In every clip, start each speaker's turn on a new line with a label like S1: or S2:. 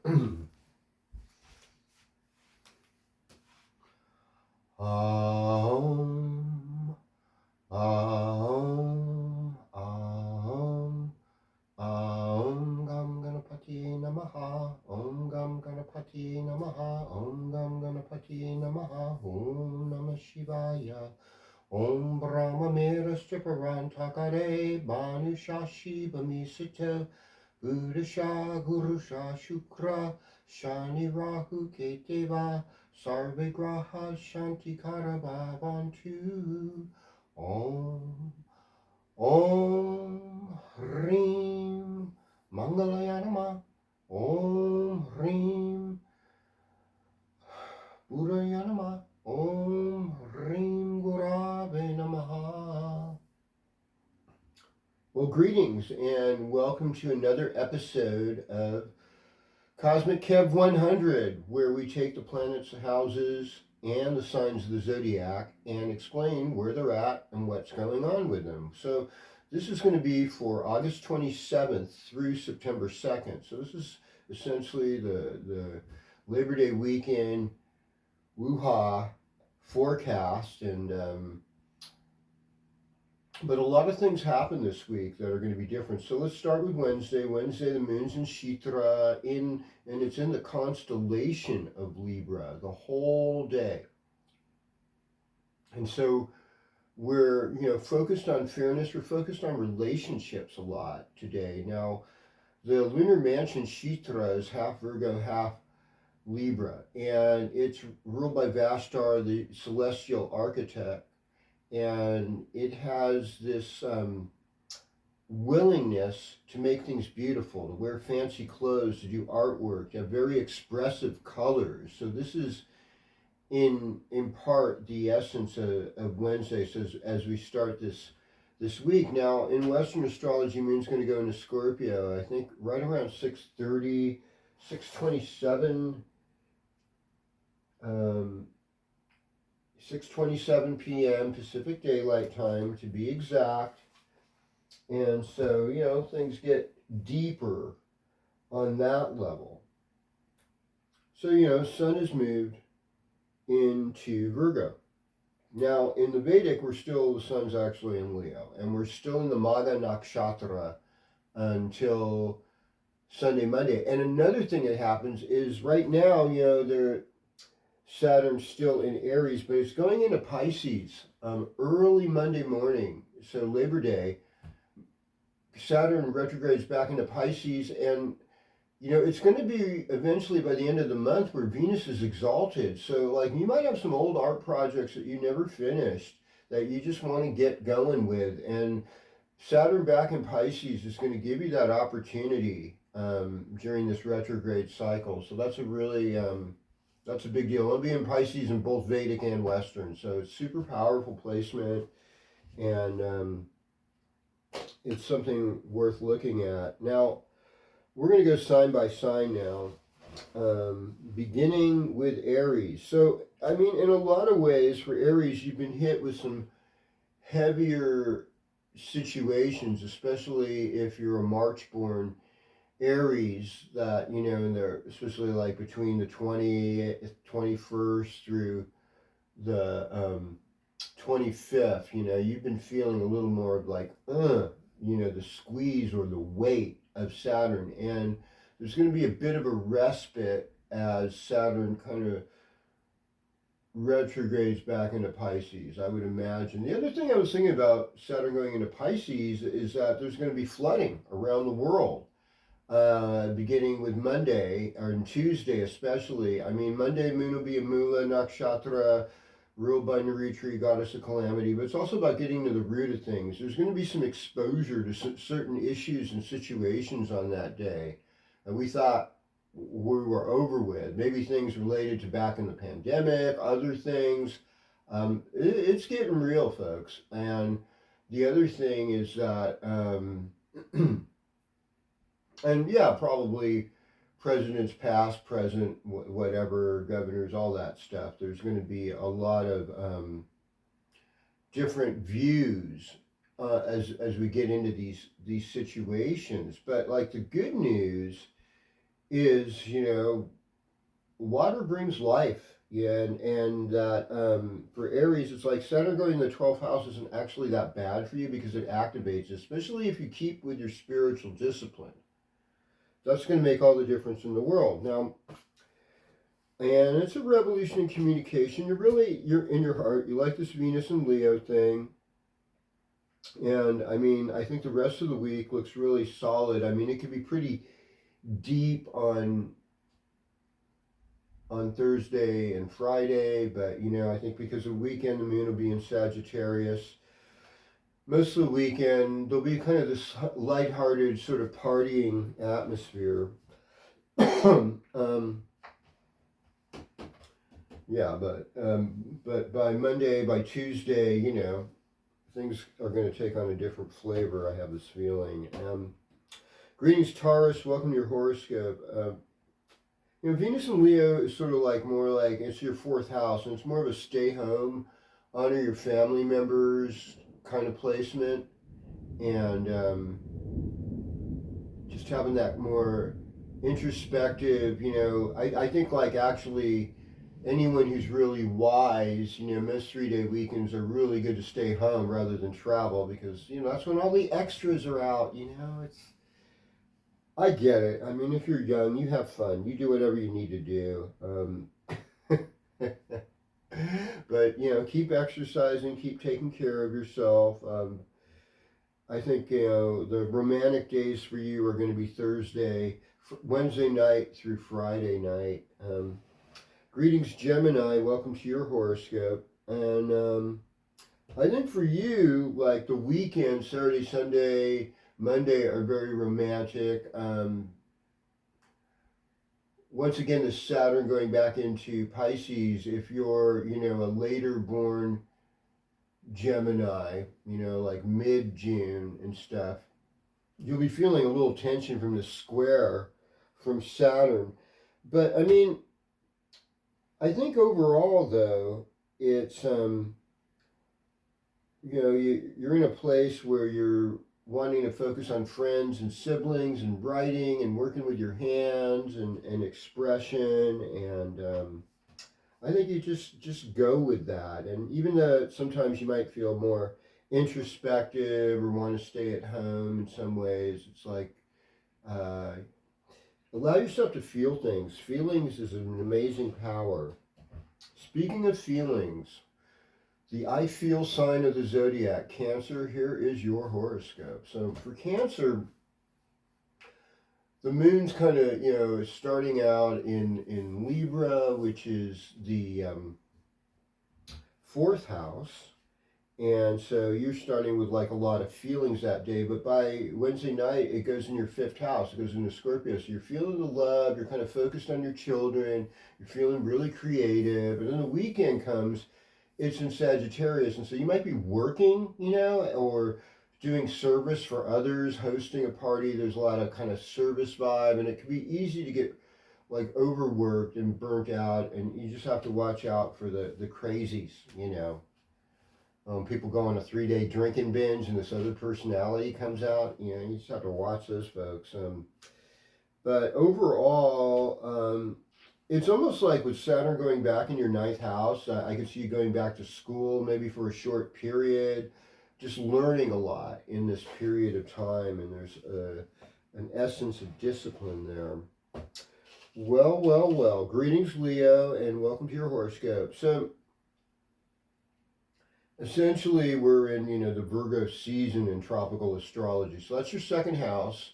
S1: Om, Om, Om, Om Gam Ganapati Namaha, Om Gam Ganapati Namaha, Om Gam Ganapati Namaha, Om Namah Shivaya, Om Brahma Mirascha Parantakare, Manusha Shiva Misita, Buddhasha Gurusha Shukra, Shani Rahu Keteva, Sarve Graha Shanti Karabhavantu, Om, Om Hrim Mangalayanama, Om Hrim Buddhayanama, Om Hrim Gurave Namaha. Well, greetings and welcome to another episode of Cosmic Kev 100, where we take the planets, the houses, and the signs of the zodiac and explain where they're at and what's going on with them. So this is going to be for August 27th through September 2nd. So this is essentially the Labor Day weekend woo-ha forecast, and but a lot of things happen this week that are going to be different. So let's start with Wednesday. Wednesday, the moon's in Shitra, and it's in the constellation of Libra the whole day. And so we're, focused on fairness. We're focused on relationships a lot today. Now, the lunar mansion Shitra is half Virgo, half Libra, and it's ruled by Vastar, the celestial architect. And it has this willingness to make things beautiful, to wear fancy clothes, to do artwork, to have very expressive colors. So this is in part the essence of Wednesday. So as we start this week. Now, in Western astrology, moon's going to go into Scorpio, I think right around 6:30, 6:27, 6:27 p.m. Pacific Daylight Time, to be exact. And so, things get deeper on that level. So, Sun has moved into Virgo. Now, in the Vedic, the Sun's actually in Leo, and we're still in the Magha Nakshatra until Sunday, Monday. And another thing that happens is right now, Saturn's still in Aries, but it's going into Pisces early Monday morning. So Labor Day, Saturn retrogrades back into Pisces, and it's going to be eventually by the end of the month where Venus is exalted. So you might have some old art projects that you never finished that you just want to get going with, and Saturn back in Pisces is going to give you that opportunity during this retrograde cycle. So that's a big deal. It'll be in Pisces in both Vedic and Western. So it's super powerful placement, and it's something worth looking at. Now, we're going to go sign by sign now, beginning with Aries. So, in a lot of ways, for Aries, you've been hit with some heavier situations, especially if you're a March-born Aries, that, and they're especially between the 21st through the 25th, you've been feeling a little more of the squeeze or the weight of Saturn. And there's going to be a bit of a respite as Saturn kind of retrogrades back into Pisces, I would imagine. The other thing I was thinking about Saturn going into Pisces is that there's going to be flooding around the world. Beginning with Monday, or Tuesday especially. Monday, moon will be a Mula Nakshatra, ruled by Naritri, goddess of calamity, but it's also about getting to the root of things. There's going to be some exposure to certain issues and situations on that day that we thought we were over with. Maybe things related to back in the pandemic, other things. It's getting real, folks. And the other thing is that and yeah, probably presidents past, present, whatever, governors, all that stuff. There's going to be a lot of different views as we get into these situations. But the good news is, water brings life. Yeah, and that for Aries, it's like Saturn going in the 12th house isn't actually that bad for you because it activates, especially if you keep with your spiritual discipline. That's going to make all the difference in the world. Now, and it's a revolution in communication. You're in your heart. You like this Venus and Leo thing. And I mean, I think the rest of the week looks really solid. I mean, it could be pretty deep on Thursday and Friday, but I think because of the weekend, the moon will be in Sagittarius. Most of the weekend, there'll be kind of this lighthearted sort of partying atmosphere. Yeah, but by Monday, by Tuesday, things are going to take on a different flavor. I have this feeling. Greetings, Taurus. Welcome to your horoscope. Venus and Leo is sort of like more like it's your fourth house, and it's more of a stay home, honor your family members kind of placement, and just having that more introspective. I think like actually anyone who's really wise, most 3-day weekends are really good to stay home rather than travel because that's when all the extras are out. It's I get it. I mean, if you're young, you have fun. You do whatever you need to do. But keep exercising, keep taking care of yourself. I think the romantic days for you are going to be Thursday, Wednesday night through Friday night. Greetings, Gemini. Welcome to your horoscope. And I think for you, like the weekend, Saturday, Sunday, Monday are very romantic. Once again, the Saturn going back into Pisces, if you're, a later born Gemini, like mid-June and stuff, you'll be feeling a little tension from the square from Saturn. But I mean, I think overall though, it's you're in a place where you're wanting to focus on friends and siblings and writing and working with your hands and expression and I think you just go with that. And even though sometimes you might feel more introspective or want to stay at home in some ways, it's like allow yourself to feel things. Feelings is an amazing power. Speaking of feelings, the I feel sign of the zodiac, Cancer, here is your horoscope. So for Cancer, the moon's kind of, starting out in Libra, which is the fourth house. And so you're starting with like a lot of feelings that day. But by Wednesday night, it goes in your fifth house. It goes into Scorpio. So you're feeling the love. You're kind of focused on your children. You're feeling really creative. And then the weekend comes, it's in Sagittarius, and so you might be working, or doing service for others, hosting a party. There's a lot of kind of service vibe, and it can be easy to get like overworked and burnt out, and you just have to watch out for the crazies, people go on a 3-day drinking binge, and this other personality comes out. You just have to watch those folks. But overall, it's almost like with Saturn going back in your ninth house, I could see you going back to school maybe for a short period, just learning a lot in this period of time, and there's an essence of discipline there. Well, well, well. Greetings, Leo, and welcome to your horoscope. So, essentially, we're in, the Virgo season in tropical astrology. So that's your second house.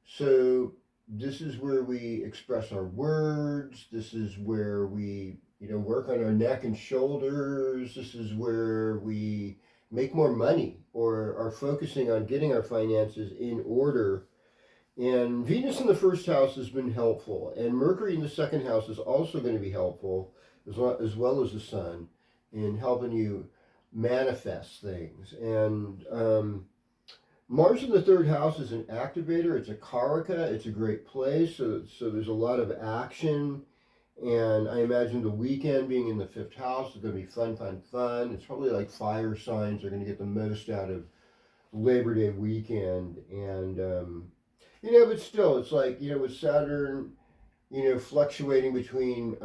S1: So this is where we express our words. This is where we, work on our neck and shoulders. This is where we make more money or are focusing on getting our finances in order. And Venus in the first house has been helpful. And Mercury in the second house is also going to be helpful, as well as the Sun, in helping you manifest things. And Mars in the third house is an activator. It's a karaka. It's a great place. So there's a lot of action. And I imagine the weekend being in the fifth house is going to be fun, fun, fun. It's probably like fire signs are going to get the most out of Labor Day weekend. And, but still, it's like, with Saturn fluctuating between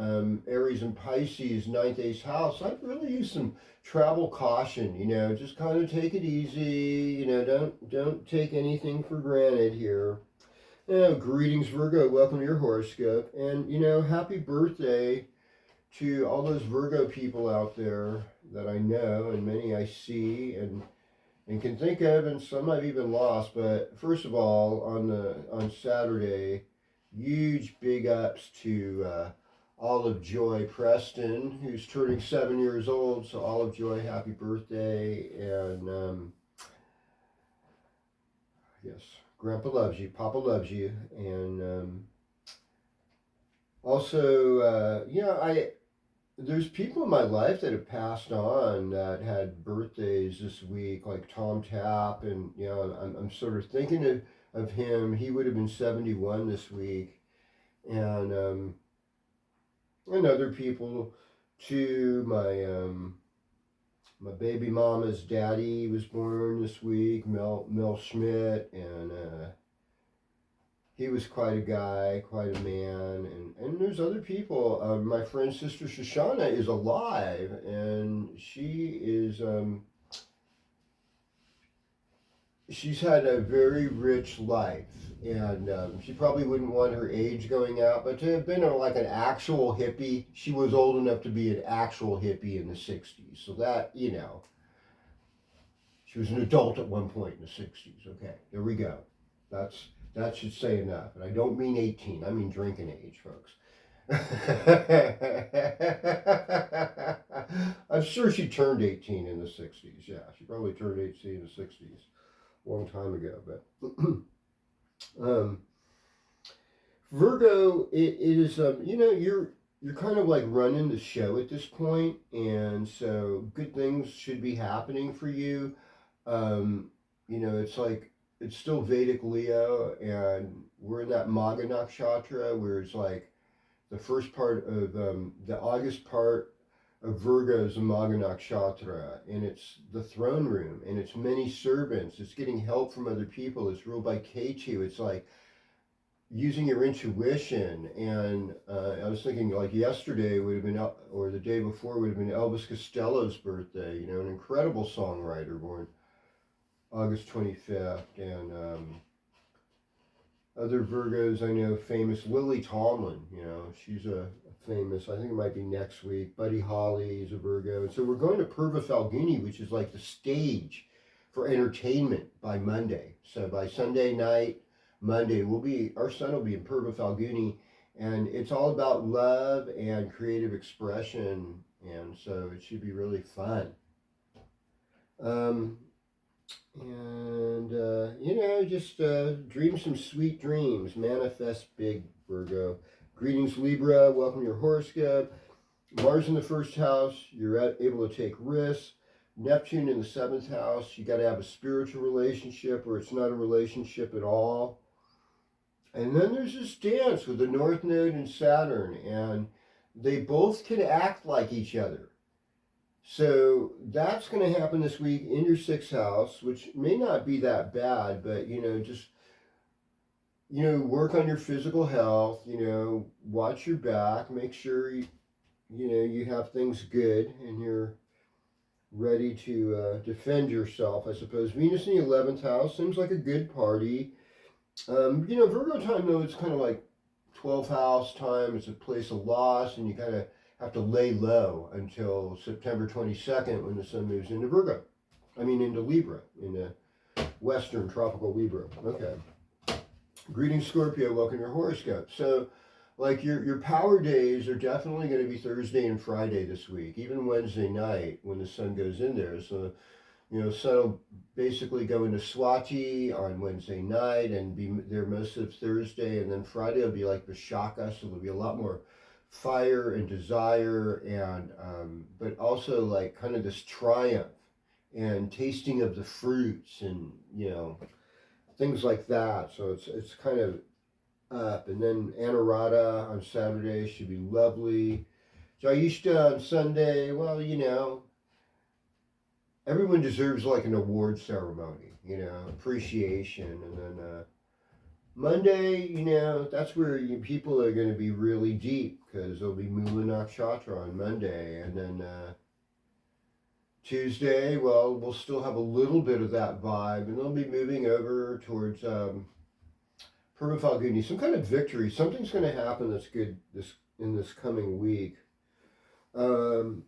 S1: Aries and Pisces, ninth ace house, I'd really use some travel caution. Just kind of take it easy. Don't take anything for granted here. Greetings, Virgo. Welcome to your horoscope, and happy birthday to all those Virgo people out there that I know, and many I see, and can think of, and some I've even lost. But first of all, on Saturday, huge big ups to Olive Joy Preston, who's turning 7 years old. So Olive Joy, happy birthday! And yes, Grandpa loves you, Papa loves you, and also, there's people in my life that have passed on that had birthdays this week, like Tom Tapp, and I'm sort of thinking of him. He would have been 71 this week, and other people too. My baby mama's daddy was born this week, Mel Schmidt, and he was quite a guy, quite a man, and there's other people. My friend's sister Shoshana is alive, and she's had a very rich life, and she probably wouldn't want her age going out, but to have been like an actual hippie, she was old enough to be an actual hippie in the 60s, so that, she was an adult at one point in the 60s. Okay, there we go. That should say enough. And I don't mean 18, I mean drinking age, folks. I'm sure she turned 18 in the 60s. Yeah, she probably turned 18 in the 60s a long time ago. But Virgo, it is, you're kind of like running the show at this point, and so good things should be happening for you. It's like it's still Vedic Leo, and we're in that Maga Nakshatra, where it's like the first part of the August part of Virgo is the Maga Nakshatra, and it's the throne room, and it's many servants. It's getting help from other people. It's ruled by Ketu. It's like using your intuition, and I was thinking like yesterday would have been, or the day before would have been Elvis Costello's birthday. An incredible songwriter born August 25th, and other Virgos I know famous, Lily Tomlin, she's a famous, I think it might be next week. Buddy Holly is a Virgo. And so we're going to Purva Falguni, which is like the stage for entertainment by Monday. So by Sunday night, Monday, our sun will be in Purva Falguni, and it's all about love and creative expression, and so it should be really fun. Just dream some sweet dreams. Manifest big, Virgo. Greetings, Libra. Welcome to your horoscope. Mars in the first house. You're able to take risks. Neptune in the seventh house. You got to have a spiritual relationship, or it's not a relationship at all. And then there's this dance with the North Node and Saturn, and they both can act like each other. So that's going to happen this week in your sixth house, which may not be that bad, but just work on your physical health. Watch your back, make sure you have things good, and you're ready to defend yourself, I suppose. Venus in the 11th house seems like a good party. Virgo time, though, it's kind of like 12th house time. It's a place of loss, and you kind of have to lay low until September 22nd when the sun moves into into Libra, in the Western tropical Libra. Okay. Greetings, Scorpio. Welcome to your horoscope. So, like your power days are definitely going to be Thursday and Friday this week, even Wednesday night when the sun goes in there. So, sun will basically go into Swati on Wednesday night and be there most of Thursday, and then Friday will be like Vishaka, so there'll be a lot more fire and desire, and but also like kind of this triumph and tasting of the fruits, and things like that. So it's kind of up. And then Anurata on Saturday should be lovely. Jaishta on Sunday, well, everyone deserves like an award ceremony, appreciation. And then Monday, that's where people are going to be really deep because there'll be Mula Nakshatra on Monday. And then Tuesday, well, we'll still have a little bit of that vibe, and they'll be moving over towards Purva Falguni, some kind of victory. Something's going to happen that's good in this coming week. Um,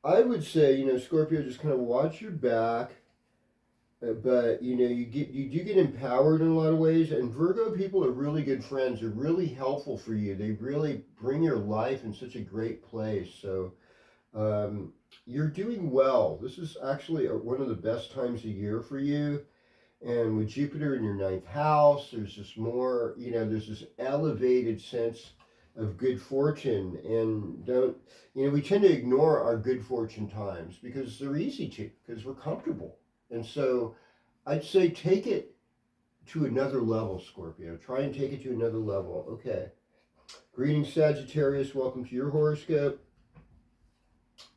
S1: I would say, Scorpio, just kind of watch your back. But you do get empowered in a lot of ways, and Virgo people are really good friends. They're really helpful for you. They really bring your life in such a great place. So you're doing well. This is actually one of the best times of year for you. And with Jupiter in your ninth house, there's this more, there's this elevated sense of good fortune. And we tend to ignore our good fortune times because they're easy to, because we're comfortable. And so I'd say take it to another level, Scorpio. Try and take it to another level. Okay. Greetings, Sagittarius. Welcome to your horoscope.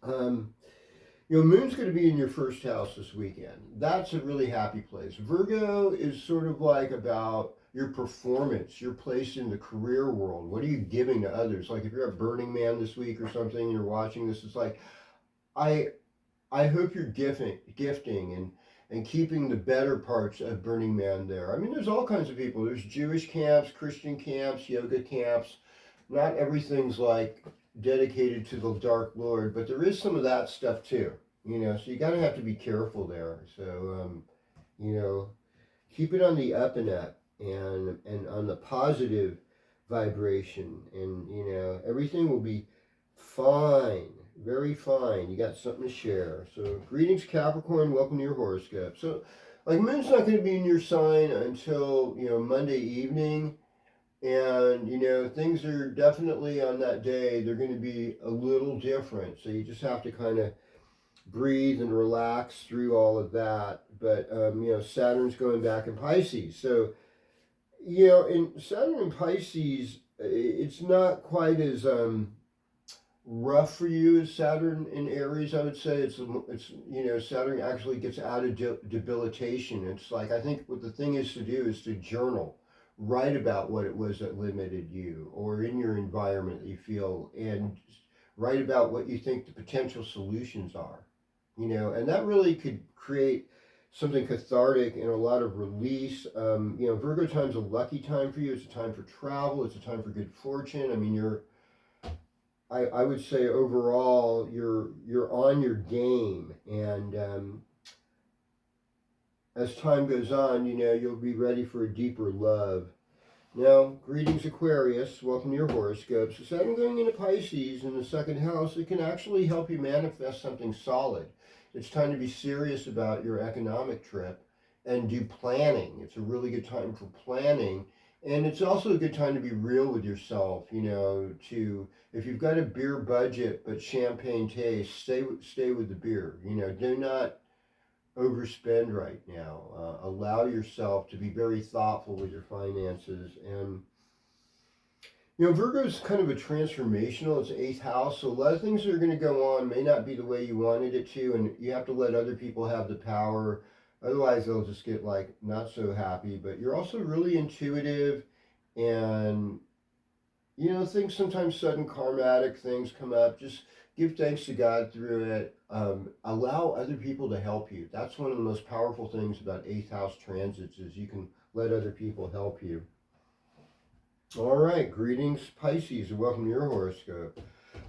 S1: Moon's going to be in your first house this weekend. That's a really happy place. Virgo is sort of like about your performance, your place in the career world. What are you giving to others? Like if you're at Burning Man this week or something, and you're watching this, it's like, I hope you're gifting and keeping the better parts of Burning Man there. I mean, there's all kinds of people. There's Jewish camps, Christian camps, yoga camps. Not everything's like dedicated to the Dark Lord, but there is some of that stuff too. So you gotta have to be careful there. So keep it on the up and up and on the positive vibration, and everything will be fine. Very fine. You got something to share. So, greetings, Capricorn. Welcome to your horoscope. So, like, Moon's not going to be in your sign until, Monday evening. And, things are definitely on that day, they're going to be a little different. So, you just have to kind of breathe and relax through all of that. But, Saturn's going back in Pisces. So, in Saturn in Pisces, it's not quite as, rough for you as Saturn in Aries. I would say it's Saturn actually gets out of debilitation. It's like, I think what the thing is to do is to journal, write about what it was that limited you or in your environment that you feel, and write about what you think the potential solutions are, and that really could create something cathartic and a lot of release. Virgo time's a lucky time for you. It's a time for travel. It's a time for good fortune. I mean, I would say overall you're on your game, and as time goes on, you'll be ready for a deeper love. Now, greetings, Aquarius. Welcome to your horoscope. So Saturn going into Pisces in the second house, it can actually help you manifest something solid. It's time to be serious about your economic trip and do planning. It's a really good time for planning. And it's also a good time to be real with yourself, if you've got a beer budget but champagne taste, stay with the beer. Do not overspend right now. Allow yourself to be very thoughtful with your finances. And Virgo is kind of a transformational. It's eighth house, so a lot of things that are going to go on may not be the way you wanted it to, and you have to let other people have the power. Otherwise, they'll just get like not so happy. But you're also really intuitive, and things sometimes sudden karmatic things come up. Just give thanks to God through it. Allow other people to help you. That's one of the most powerful things about eighth house transits is you can let other people help you. All right, greetings, Pisces, and welcome to your horoscope.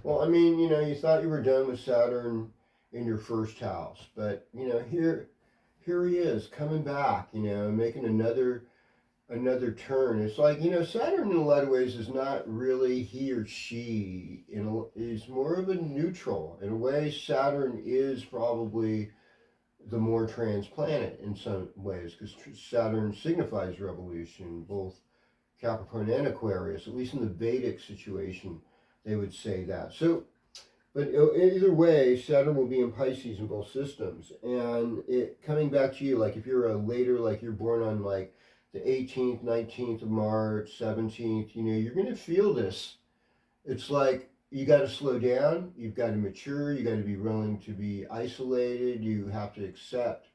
S1: Well, I mean, you thought you were done with Saturn in your first house, but here he is coming back, making another turn. It's like, Saturn in a lot of ways is not really he or she. Is more of a neutral. In a way, Saturn is probably the more trans planet in some ways, because Saturn signifies revolution, both Capricorn and Aquarius. At least in the Vedic situation, they would say that. So, but either way, Saturn will be in Pisces in both systems. And it coming back to you, like if you're like you're born on like the 18th, 19th of March, 17th, you're going to feel this. It's like you got to slow down, you've got to mature, you got to be willing to be isolated, you have to accept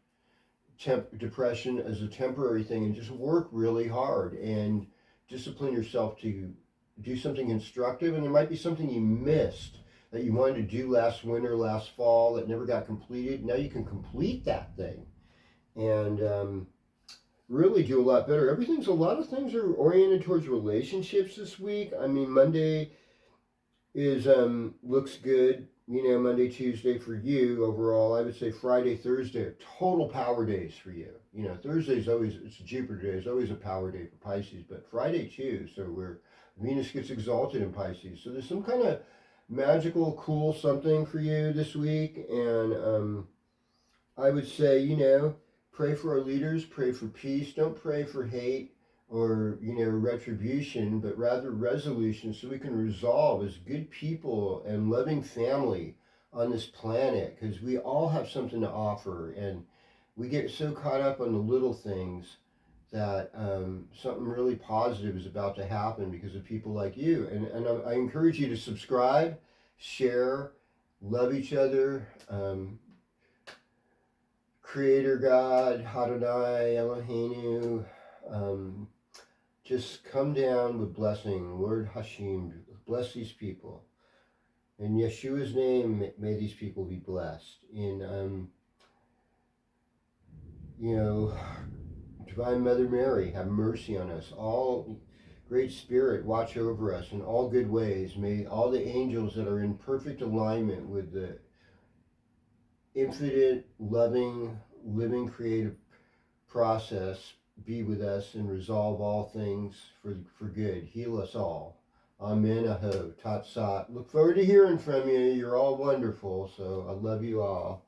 S1: depression as a temporary thing and just work really hard and discipline yourself to do something constructive. And there might be something you missed that you wanted to do last winter, last fall that never got completed. Now you can complete that thing and really do a lot better. A lot of things are oriented towards relationships this week. I mean, Monday is looks good. You know, Monday, Tuesday for you overall. I would say Friday, Thursday are total power days for you. You know, Thursday's always, it's a Jupiter day, it's always a power day for Pisces, but Friday too. So where Venus gets exalted in Pisces. So there's some kind of magical, cool something for you this week. And I would say, you know, pray for our leaders, pray for peace. Don't pray for hate or, you know, retribution, but rather resolution so we can resolve as good people and loving family on this planet, because we all have something to offer and we get so caught up on the little things that something really positive is about to happen because of people like you. And I encourage you to subscribe, share, love each other. Creator God, Adonai, Eloheinu, just come down with blessing. Lord Hashim, bless these people. In Yeshua's name, may these people be blessed. In, you know, Divine Mother Mary, have mercy on us. All Great Spirit, watch over us in all good ways. May all the angels that are in perfect alignment with the infinite, loving, living, creative process be with us and resolve all things for good. Heal us all. Amen. Aho. Tat Sat. Look forward to hearing from you. You're all wonderful. So I love you all.